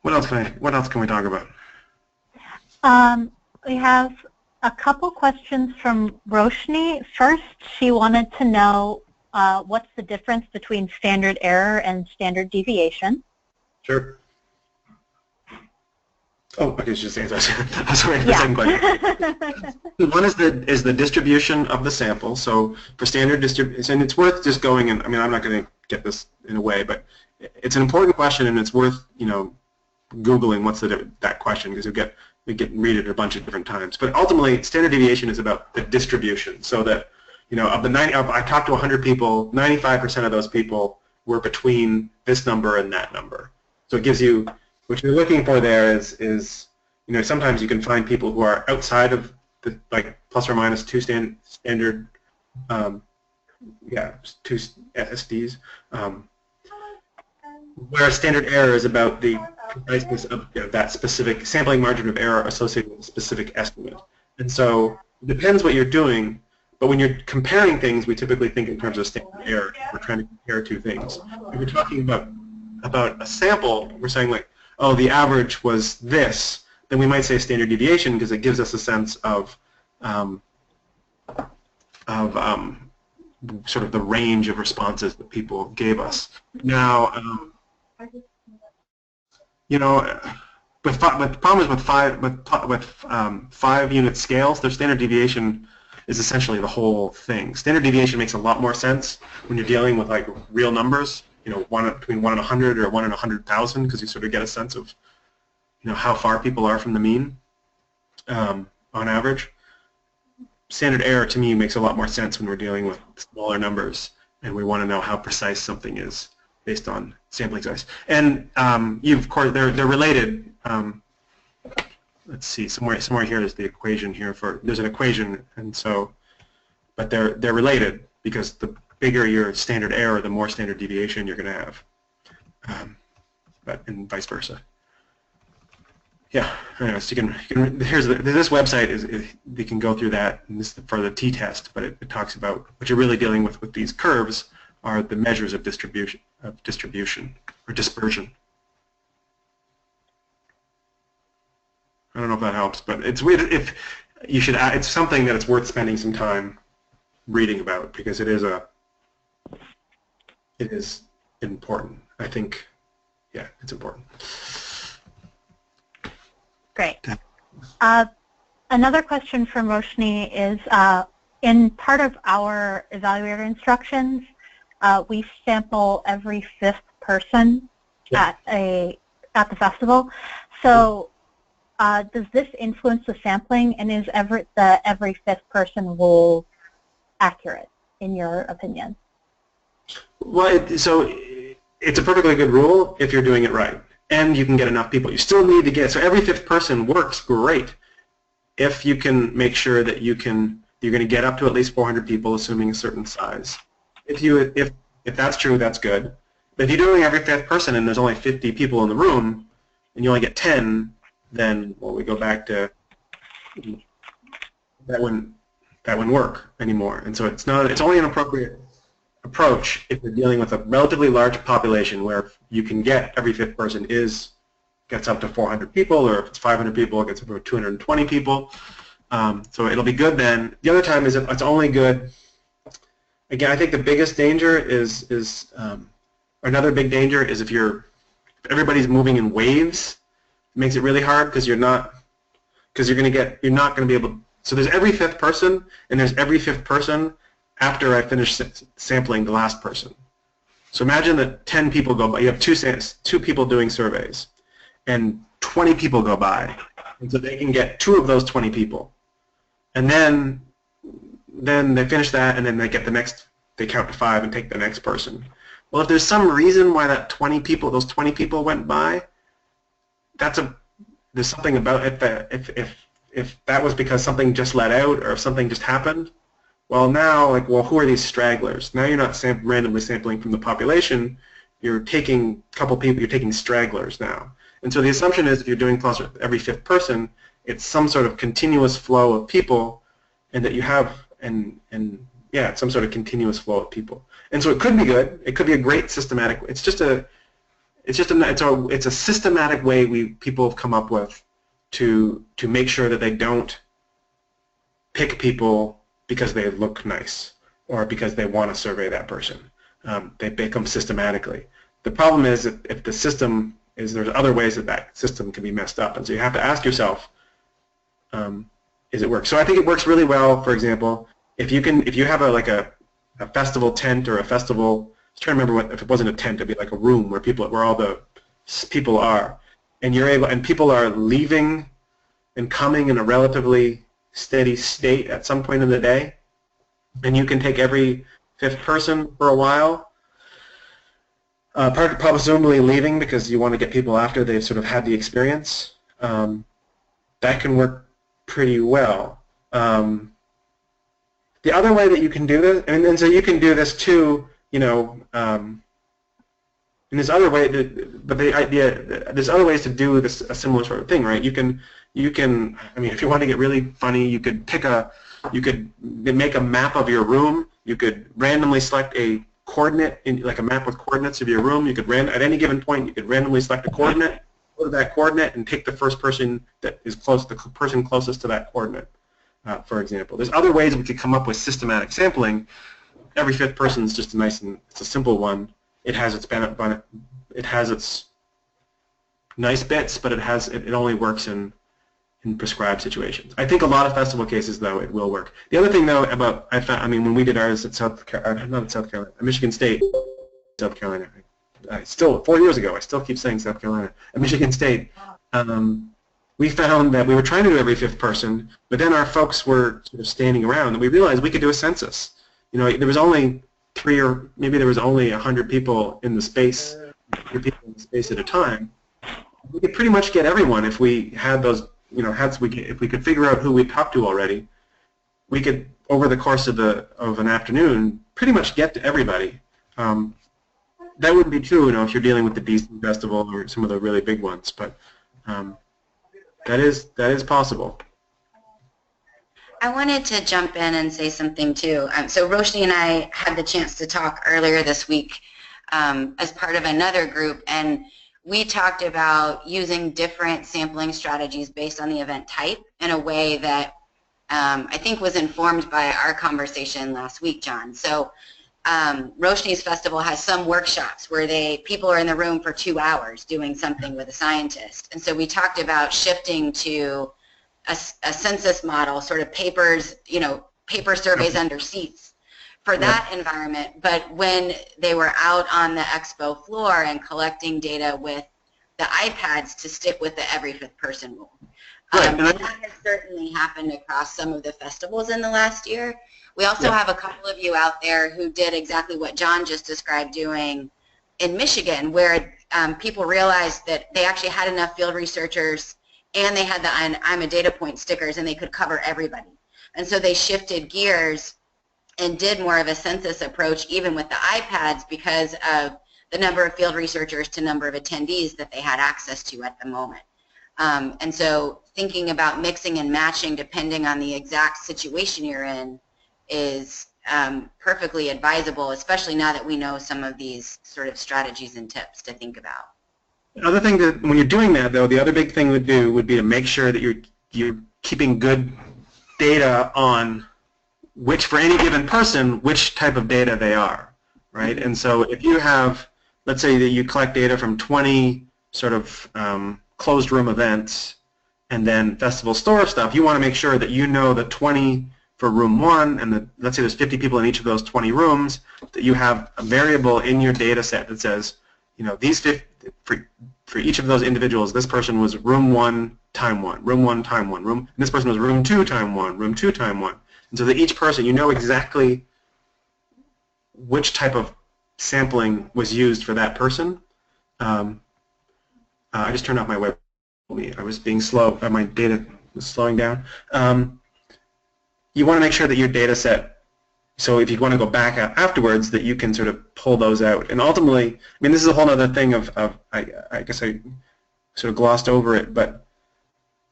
What else can we talk about? We have a couple questions from Roshni. First, she wanted to know what's the difference between standard error and standard deviation. Sure. Oh, okay, just saying that. I was waiting for the second question. One is the distribution of the sample. So for standard distribution, and it's worth just going and I mean I'm not going to get this in a way, but it's an important question and it's worth Googling what's that question because we read it a bunch of different times. But ultimately, standard deviation is about the distribution. So that of the 90, I talked to 100 people, 95% of those people we're between this number and that number. So it gives you, what you're looking for there is you know, sometimes you can find people who are outside of the, like, plus or minus 2 standard, yeah, 2 SDs, where standard error is about the preciseness of, you know, that specific sampling margin of error associated with a specific estimate. And so it depends what you're doing, but when you're comparing things, we typically think in terms of standard error. We're trying to compare two things. If we're talking about a sample, we're saying like, oh, the average was this, then we might say standard deviation because it gives us a sense of sort of the range of responses that people gave us. Now, you know, with the problem is with 5-unit scales, their standard deviation is essentially the whole thing. Standard deviation makes a lot more sense when you're dealing with like real numbers, you know, between 1 in 100 or 1 in 100,000, because you sort of get a sense of, you know, how far people are from the mean on average. Standard error to me makes a lot more sense when we're dealing with smaller numbers and we want to know how precise something is based on sampling size. And of course, they're related. Let's see, somewhere here is the equation here for, there's an equation, and so, but they're related because the bigger your standard error, the more standard deviation you're going to have, and vice versa. Yeah, anyways, you can here's this website is you can go through that, and this is for the t-test, but it talks about what you're really dealing with these curves are the measures of distribution or dispersion. I don't know if that helps, but it's weird. If you should, it's something that it's worth spending some time reading about because it is important. I think, yeah, it's important. Great. Another question from Roshni is, in part of our evaluator instructions, we sample every 5th person at the festival. So does this influence the sampling, and is every 5th person rule accurate, in your opinion? Well, so it's a perfectly good rule if you're doing it right, and you can get enough people. You still need to get, so every 5th person works great if you can make sure that you're going to get up to at least 400 people, assuming a certain size. If that's true, that's good. But if you're doing every 5th person and there's only 50 people in the room, and you only get 10, then, well, we go back to that wouldn't work anymore. And so it's only an appropriate approach if you're dealing with a relatively large population where you can get every 5th person gets up to 400 people, or if it's 500 people, it gets up to 220 people. So it'll be good then. The other time is if it's only good. Again, I think the biggest danger is another big danger is if everybody's moving in waves. It makes it really hard because you're not going to be able. So there's every 5th person, and there's every 5th person after I finish sampling the last person. So imagine that 10 people go by. You have two people doing surveys, and 20 people go by, and so they can get 2 of those 20 people, and then they finish that, and then they get the next. They count to 5 and take the next person. Well, if there's some reason why those 20 people went by, there's something about it that if that was because something just let out or if something just happened, well now, who are these stragglers? Now you're not randomly sampling from the population, you're taking a couple people, you're taking stragglers now. And so the assumption is if you're doing cluster every 5th person, it's some sort of continuous flow of people, and that you have, yeah, it's some sort of continuous flow of people. And so it could be good, it could be a great systematic, it's a systematic way people have come up with to make sure that they don't pick people because they look nice or because they want to survey that person. They pick them systematically. The problem is if the system is, there's other ways that system can be messed up, and so you have to ask yourself, is it work? So I think it works really well. For example, if you have a festival tent or a festival. I was trying to remember if it wasn't a tent, it'd be like a room where all the people are, and people are leaving and coming in a relatively steady state at some point in the day, and you can take every 5th person for a while. Presumably leaving because you want to get people after they've sort of had the experience. That can work pretty well. The other way that you can do this, and so you can do this too, and there's other way, but the idea, there's other ways to do this, a similar sort of thing, right? You can, I mean, if you want to get really funny, you could make a map of your room. You could randomly select a coordinate, like a map with coordinates of your room. You could at any given point, you could randomly select a coordinate, go to that coordinate, and take the first person that is close, the person closest to that coordinate, for example. There's other ways we could come up with systematic sampling. Every fifth person is just it's a simple one. It has its nice bits, but it only works in prescribed situations. I think a lot of festival cases, though, it will work. The other thing, though, when we did ours at Michigan State, South Carolina. Still 4 years ago, I still keep saying South Carolina. At Michigan State, we found that we were trying to do every fifth person, but then our folks were sort of standing around, and we realized we could do a census. There was only 3 or maybe there was only 100 people in the space, 100 people in the space at a time. We could pretty much get everyone if we had those. If we could figure out who we talked to already, we could, over the course of an afternoon, pretty much get to everybody. That wouldn't be true, if you're dealing with the DC Festival or some of the really big ones, but that is possible. I wanted to jump in and say something too. So Roshni and I had the chance to talk earlier this week as part of another group, and we talked about using different sampling strategies based on the event type in a way that I think was informed by our conversation last week, John. So Roshni's festival has some workshops where people are in the room for 2 hours doing something with a scientist. And so we talked about shifting to a census model, sort of paper surveys under seats for that environment. But when they were out on the expo floor and collecting data with the iPads, to stick with the every fifth person rule. And that has certainly happened across some of the festivals in the last year. We also have a couple of you out there who did exactly what John just described doing in Michigan, where people realized that they actually had enough field researchers and they had the I'm a data point stickers and they could cover everybody. And so they shifted gears and did more of a census approach even with the iPads because of the number of field researchers to number of attendees that they had access to at the moment. And so thinking about mixing and matching depending on the exact situation you're in is perfectly advisable, especially now that we know some of these sort of strategies and tips to think about. The other thing that when you're doing that, though, the other big thing would be to make sure that you're keeping good data on for any given person, which type of data they are, right? And so if you have, let's say that you collect data from 20 sort of closed room events and then festival store stuff, you want to make sure that you know the 20 for room 1 and let's say there's 50 people in each of those 20 rooms, that you have a variable in your data set that says, these 50, for each of those individuals, this person was room 1 time 1, room 1 time 1, and this person was room 2 time 1, room 2 time 1. And so that each person, you know exactly which type of sampling was used for that person. I just turned off my web. I was being slow. My data was slowing down. You want to make sure that your data set, so if you want to go back afterwards, that you can sort of pull those out. And ultimately, I mean, this is a whole other thing I guess I sort of glossed over it, but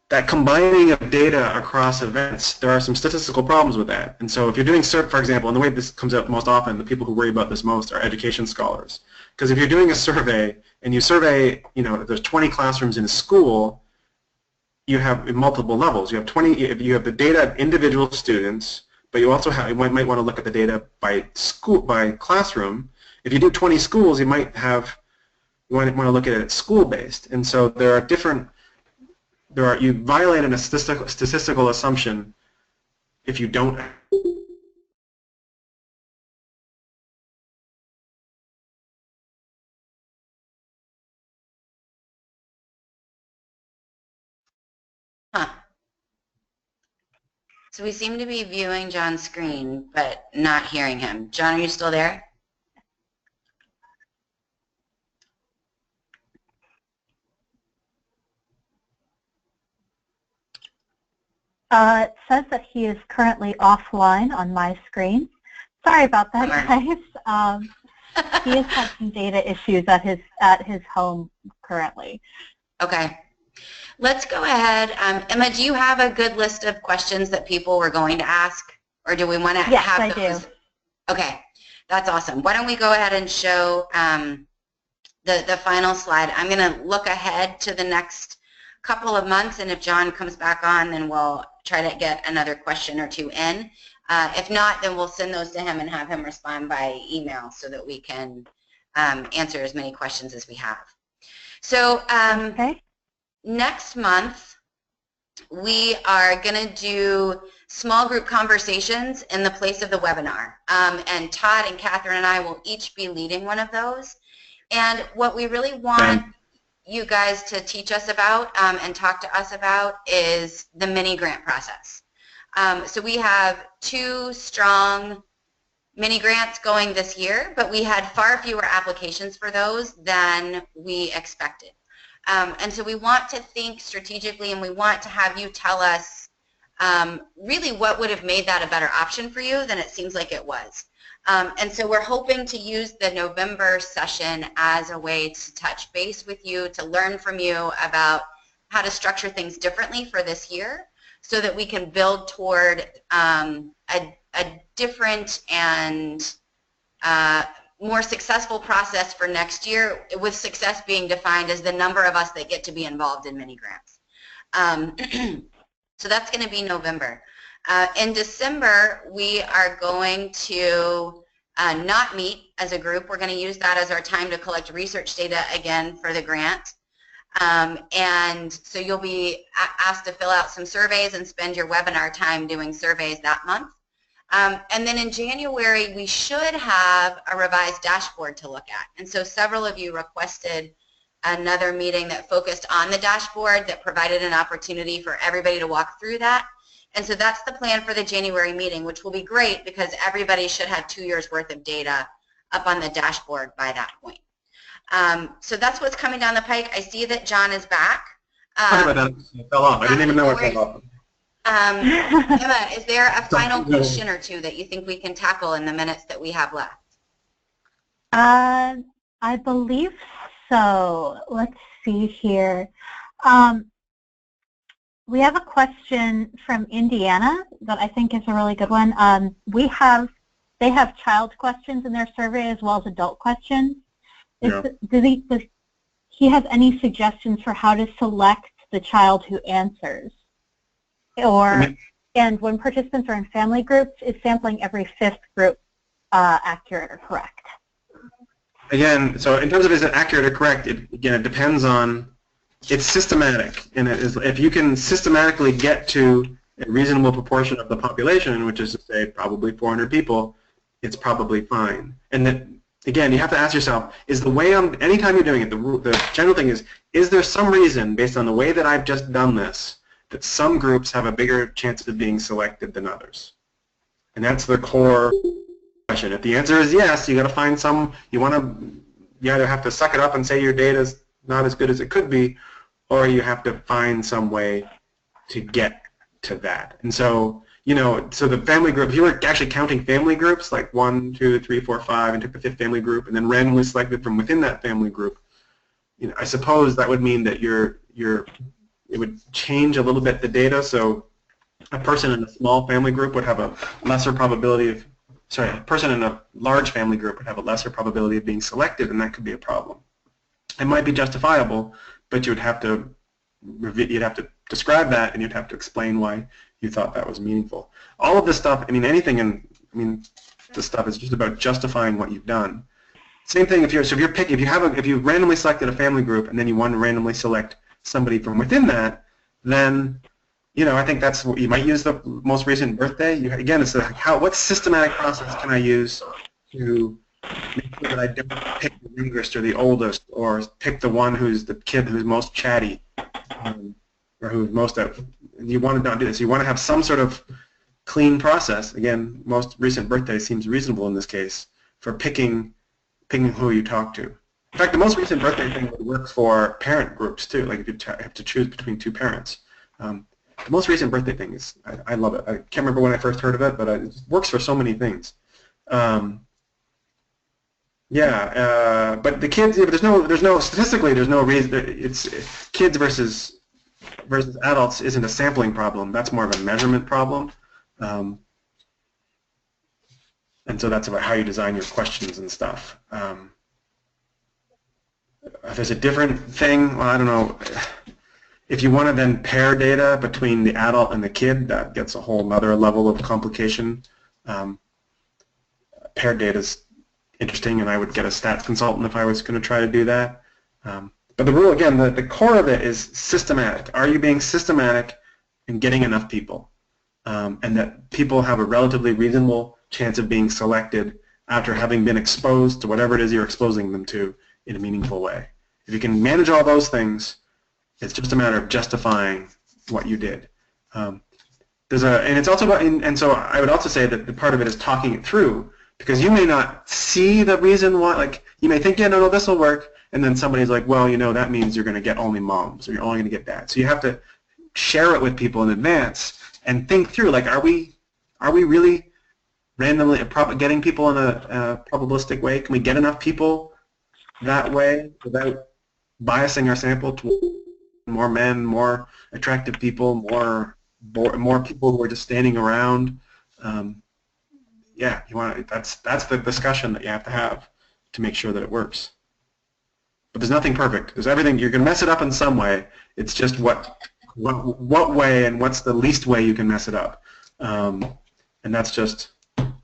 that combining of data across events, there are some statistical problems with that. And so if you're doing for example, and the way this comes out most often, the people who worry about this most are education scholars. Because if you're doing a survey, and you survey, if there's 20 classrooms in a school, you have multiple levels. You have 20, if you have the data of individual students, but you also have, you might want to look at the data by classroom. If you do 20 schools, you might want to look at it school-based. And so there are you violate a statistical assumption if you don't. So we seem to be viewing John's screen, but not hearing him. John, are you still there? It says that he is currently offline on my screen. Sorry about that, guys. He has had some data issues at his home currently. Okay. Let's go ahead. Emma, do you have a good list of questions that people were going to ask, or do we want to have those? Yes, I do. Okay, that's awesome. Why don't we go ahead and show the final slide. I'm going to look ahead to the next couple of months, and if John comes back on, then we'll try to get another question or two in. If not, then we'll send those to him and have him respond by email so that we can answer as many questions as we have. So next month, we are going to do small group conversations in the place of the webinar. And Todd and Catherine and I will each be leading one of those. And what we really want you guys to teach us about and talk to us about is the mini grant process. So we have 2 strong mini grants going this year, but we had far fewer applications for those than we expected. And so we want to think strategically, and we want to have you tell us really what would have made that a better option for you than it seems like it was. And so we're hoping to use the November session as a way to touch base with you, to learn from you about how to structure things differently for this year so that we can build toward a different and more successful process for next year, with success being defined as the number of us that get to be involved in mini grants. So that's going to be November. In December, we are going to not meet as a group. We're going to use that as our time to collect research data again for the grant. And so you'll be asked to fill out some surveys and spend your webinar time doing surveys that month. And then in January, we should have a revised dashboard to look at. And so several of you requested another meeting that focused on the dashboard, that provided an opportunity for everybody to walk through that. And so that's the plan for the January meeting, which will be great because everybody should have 2 years worth of data up on the dashboard by that point. So that's what's coming down the pike. I see that John is back. Sorry about that. It fell off. I didn't even know it fell off. Emma, is there a final question or two that you think we can tackle in the minutes that we have left? I believe so. Let's see here. We have a question from Indiana that I think is a really good one. They have child questions in their survey as well as adult questions. Does he have any suggestions for how to select the child who answers? And when participants are in family groups, is sampling every 5th group accurate or correct? Again, so in terms of is it accurate or correct, it depends on, it's systematic. And it is, if you can systematically get to a reasonable proportion of the population, which is to say probably 400 people, it's probably fine. And then, again, you have to ask yourself, is the way anytime you're doing it, the general thing is there some reason based on the way that I've just done this that some groups have a bigger chance of being selected than others? And that's the core question. If the answer is yes, you got to find some, you either have to suck it up and say your data's not as good as it could be, or you have to find some way to get to that. And so, so the family group, if you were actually counting family groups, like 1, 2, 3, 4, 5, and took the 5th family group and then randomly selected from within that family group, I suppose that would mean that it would change a little bit the data. So a person in a small family group would have a lesser probability of, a person in a large family group would have a lesser probability of being selected, and that could be a problem. It might be justifiable, but you'd have to describe that, and you'd have to explain why you thought that was meaningful. All of this stuff, this stuff is just about justifying what you've done. Same thing if you randomly selected a family group and then you want to randomly select somebody from within that, then I think that's what you might use the most recent birthday. Again, it's what systematic process can I use to make sure that I don't pick the youngest or the oldest, or pick the one who's the kid who's most chatty, or who's most out. You want to not do this. You want to have some sort of clean process. Again, most recent birthday seems reasonable in this case for picking who you talk to. In fact, the most recent birthday thing would work for parent groups too. Like if you have to choose between 2 parents. The the most recent birthday thing is, I love it. I can't remember when I first heard of it, but it works for so many things. But the kids, statistically, there's no reason. It's kids versus adults isn't a sampling problem. That's more of a measurement problem. And so that's about how you design your questions and stuff. If there's a different thing, well, I don't know. If you want to then pair data between the adult and the kid, that gets a whole other level of complication. Paired data is interesting, and I would get a stats consultant if I was going to try to do that. But the rule, again, the core of it is systematic. Are you being systematic in getting enough people? And that people have a relatively reasonable chance of being selected after having been exposed to whatever it is you're exposing them to in a meaningful way. If you can manage all those things, it's just a matter of justifying what you did. And it's also about, and so I would also say that the part of it is talking it through, because you may not see the reason why. Like, you may think, yeah, no, this will work, and then somebody's like, well, that means you're going to get only moms, or you're only going to get dads. So you have to share it with people in advance and think through, like, are we really randomly getting people in a probabilistic way? Can we get enough people that way without biasing our sample to more men, more attractive people, more people who are just standing around? Yeah, that's the discussion that you have to make sure that it works. But there's nothing perfect. There's everything. You're going to mess it up in some way. It's just what way and what's the least way you can mess it up. And that's just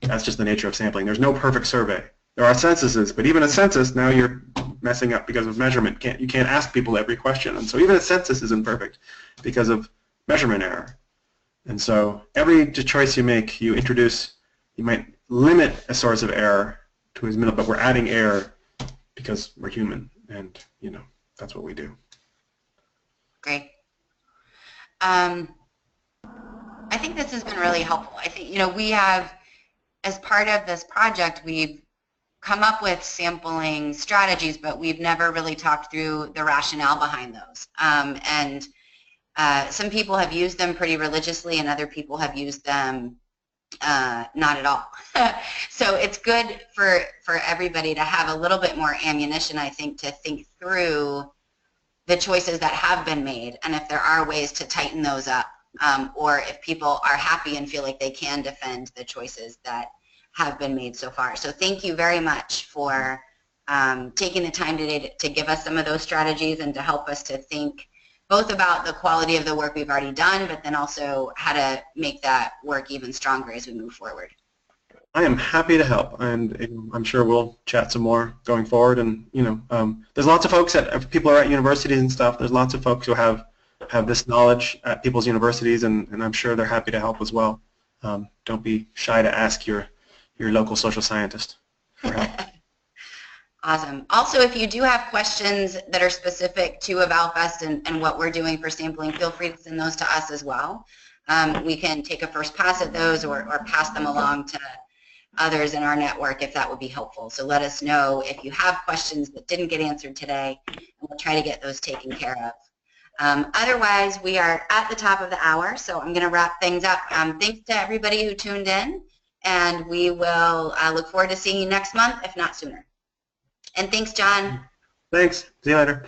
the nature of sampling. There's no perfect survey. There are censuses, but even a census, now you're messing up because of measurement. You can't ask people every question, and so even a census isn't perfect because of measurement error. And so every choice you make, you might limit a source of error to as minimal, but we're adding error because we're human, and that's what we do. Great. I think this has been really helpful. I think we have, as part of this project, we've come up with sampling strategies, but we've never really talked through the rationale behind those. And some people have used them pretty religiously, and other people have used them not at all. So it's good for everybody to have a little bit more ammunition, I think, to think through the choices that have been made, and if there are ways to tighten those up, or if people are happy and feel like they can defend the choices that have been made so far. So thank you very much for taking the time today to give us some of those strategies and to help us to think both about the quality of the work we've already done, but then also how to make that work even stronger as we move forward. I am happy to help, and I'm sure we'll chat some more going forward. And there's lots of folks if people are at universities and stuff. There's lots of folks who have this knowledge at people's universities, and I'm sure they're happy to help as well. Don't be shy to ask your local social scientist for help. Awesome. Also, if you do have questions that are specific to EvalFest and what we're doing for sampling, feel free to send those to us as well. We can take a first pass at those or pass them along to others in our network if that would be helpful. So let us know if you have questions that didn't get answered today, and we'll try to get those taken care of. Otherwise, we are at the top of the hour, so I'm going to wrap things up. Thanks to everybody who tuned in, and we will look forward to seeing you next month, if not sooner. And thanks, John. Thanks. See you later.